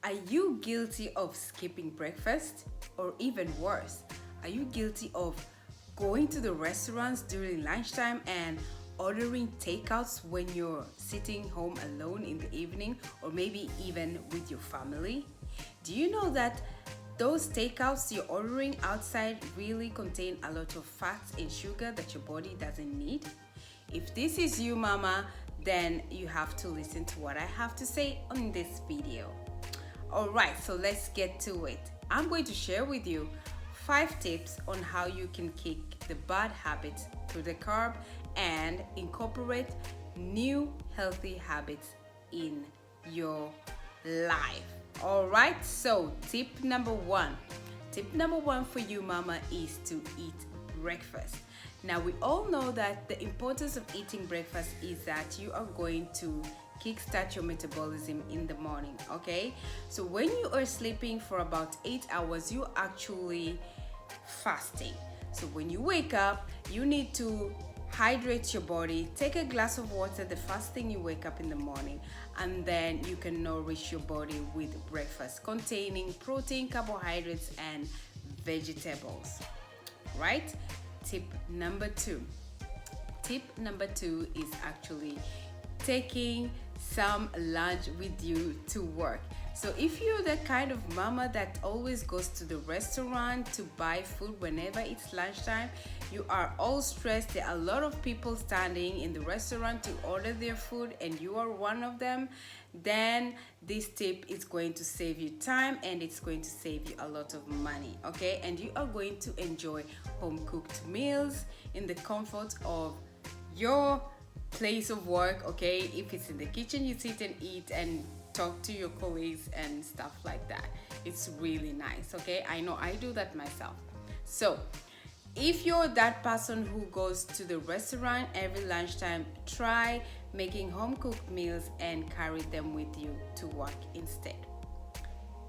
Are you guilty of skipping breakfast? Or even worse, are you guilty of going to the restaurants during lunchtime and ordering takeouts when you're sitting home alone in the evening, or maybe even with your family? Do you know that those takeouts you're ordering outside really contain a lot of fats and sugar that your body doesn't need? If this is you, mama, then you have to listen to what I have to say on this video. Alright, so let's get to it. I'm going to share with you 5 tips on how you can kick the bad habits through the carb and incorporate new healthy habits in your life. Alright, so tip number 1. Tip number 1 for you, mama, is to eat breakfast. Now, we all know that the importance of eating breakfast is that you are going to kickstart your metabolism in the morning, okay? So when you are sleeping for about 8 hours, you're actually fasting. So when you wake up, you need to hydrate your body, take a glass of water the first thing you wake up in the morning, and then you can nourish your body with breakfast containing protein, carbohydrates, and vegetables, right? Tip number 2. Tip number 2 is actually taking some lunch with you to work. So if you're the kind of mama that always goes to the restaurant to buy food whenever it's lunchtime, you are all stressed, there are a lot of people standing in the restaurant to order their food and you are one of them, then this tip is going to save you time and it's going to save you a lot of money, okay? And you are going to enjoy home cooked meals in the comfort of your place of work, okay? If it's in the kitchen, you sit and eat and talk to your colleagues and stuff like that. It's really nice, okay? I know I do that myself. So if you're that person who goes to the restaurant every lunchtime, try making home cooked meals and carry them with you to work instead.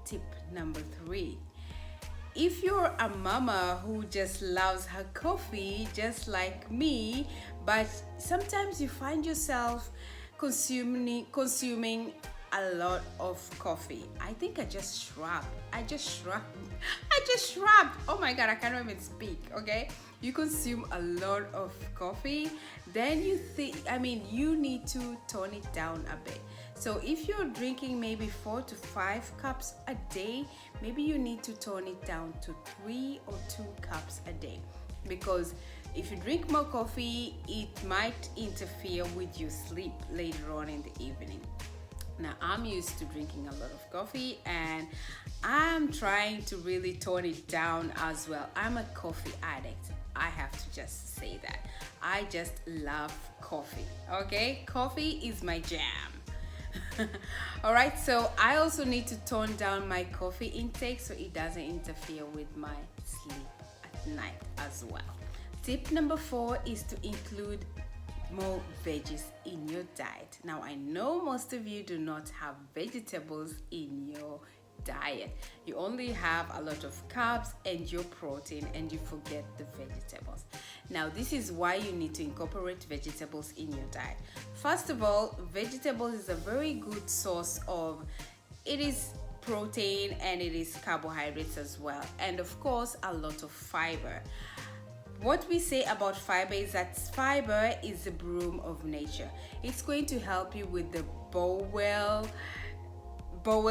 Tip number 3. If you're a mama who just loves her coffee, just like me, but sometimes you find yourself consuming a lot of coffee. I think I just shrugged. Oh my god, I can't even speak, okay? You consume a lot of coffee, then you need to tone it down a bit. So if you're drinking maybe 4 to 5 cups a day, maybe you need to tone it down to 3 or 2 cups a day. Because if you drink more coffee, it might interfere with your sleep later on in the evening. Now, I'm used to drinking a lot of coffee and I'm trying to really tone it down as well. I'm a coffee addict. I have to just say that. I just love coffee, okay? Coffee is my jam. Alright, so I also need to tone down my coffee intake so it doesn't interfere with my sleep at night as well. Tip number 4 is to include more veggies in your diet. Now, I know most of you do not have vegetables in your diet. You only have a lot of carbs and your protein and you forget the vegetables. Now, this is why you need to incorporate vegetables in your diet. First of all, vegetables is a very good source of, it is protein and it is carbohydrates as well. And of course, a lot of fiber. What we say about fiber is that fiber is the broom of nature. It's going to help you with the bowel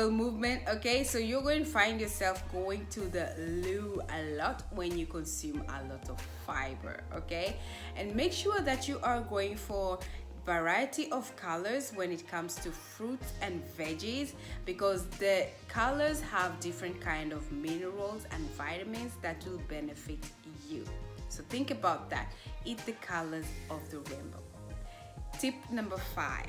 movement, okay? So you're going to find yourself going to the loo a lot when you consume a lot of fiber, okay? And make sure that you are going for variety of colors when it comes to fruits and veggies, because the colors have different kind of minerals and vitamins that will benefit you. So think about that. Eat the colors of the rainbow. Tip number 5.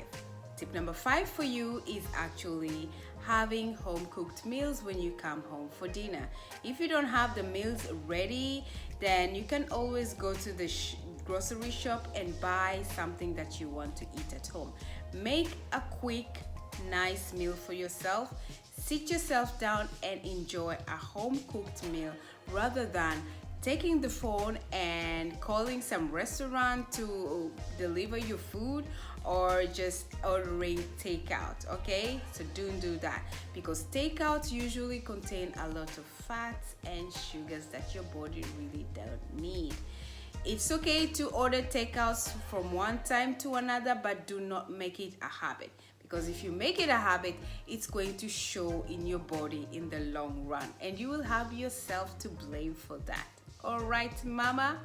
Tip number 5 for you is actually having home cooked meals when you come home for dinner. If you don't have the meals ready, then you can always go to the grocery shop and buy something that you want to eat at home. Make a quick, nice meal for yourself. Sit yourself down and enjoy a home cooked meal rather than taking the phone and calling some restaurant to deliver your food, or just ordering takeout. Okay, so don't do that, because takeout usually contain a lot of fats and sugars that your body really don't need. It's okay to order takeouts from one time to another, but do not make it a habit, because if you make it a habit, it's going to show in your body in the long run, and you will have yourself to blame for that. All right, mama?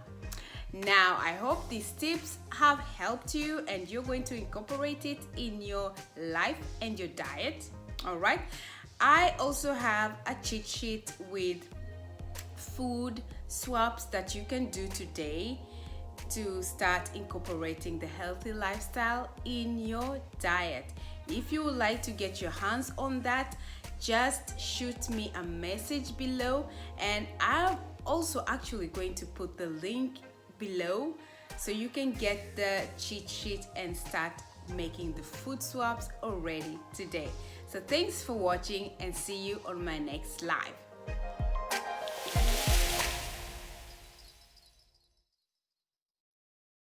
Now, I hope these tips have helped you and you're going to incorporate it in your life and your diet. All right. I also have a cheat sheet with food swaps that you can do today to start incorporating the healthy lifestyle in your diet. If you would like to get your hands on that, just shoot me a message below, and I'm also actually going to put the link below so you can get the cheat sheet and start making the food swaps already today. So thanks for watching, and see you on my next live.